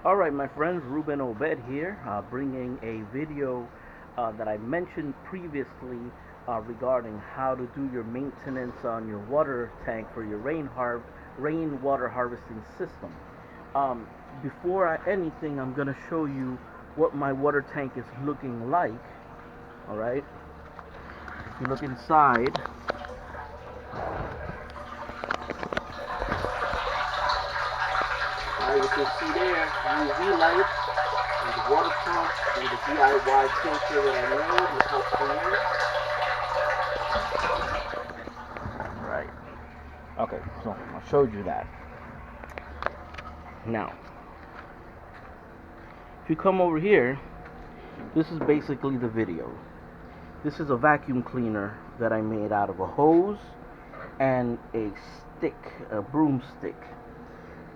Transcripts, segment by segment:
Alright, my friends, Ruben Obed here, bringing a video that I mentioned previously regarding how to do your maintenance on your water tank for your rainwater harvesting system. Um, Before anything, I'm going to show you what my water tank is looking like. Alright, if you look inside, you can see there UV lights and the water pump and the DIY filter that I made. Look how clean. Right. Okay, so I showed you that. Now, if you come over here, this is basically the video. This is a vacuum cleaner that I made out of a hose and a stick, a broomstick.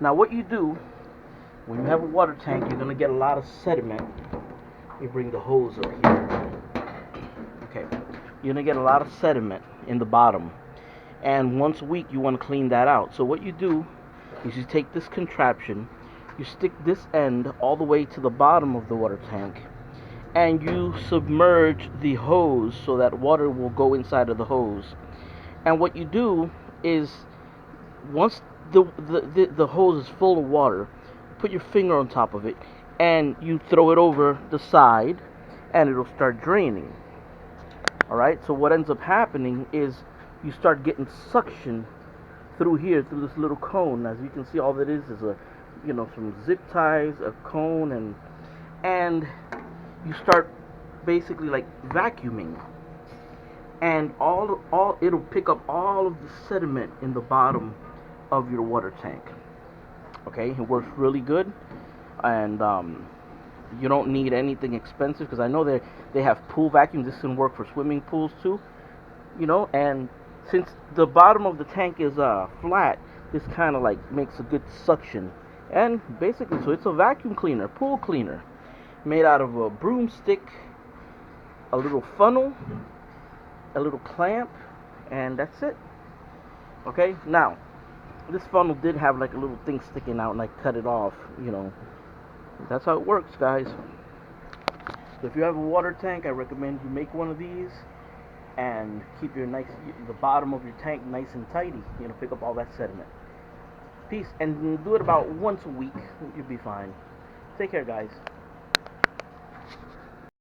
Now, what you do when you have a water tank, you're gonna get a lot of sediment. You bring the hose over here. Okay, you're gonna get a lot of sediment in the bottom, and once a week you want to clean that out. So what you do is you take this contraption, you stick this end all the way to the bottom of the water tank, and you submerge the hose so that water will go inside of the hose. And what you do is, once the hose is full of water, put your finger on top of it and you throw it over the side and it'll start draining. Alright, so what ends up happening is you start getting suction through here, through this little cone. As you can see, all it is a, some zip ties, a cone, and you start basically like vacuuming, and all it'll pick up all of the sediment in the bottom of your water tank. Okay, it works really good, and you don't need anything expensive, because I know they have pool vacuums. This can work for swimming pools too, and since the bottom of the tank is flat, this kind of like makes a good suction. And basically, so it's a vacuum cleaner, pool cleaner, made out of a broomstick, a little funnel, a little clamp, and that's it. Okay, now this funnel did have like a little thing sticking out, and I cut it off. That's how it works, guys. So if you have a water tank, I recommend you make one of these and keep the bottom of your tank nice and tidy. Pick up all that sediment. Peace, and do it about once a week. You'll be fine. Take care, guys.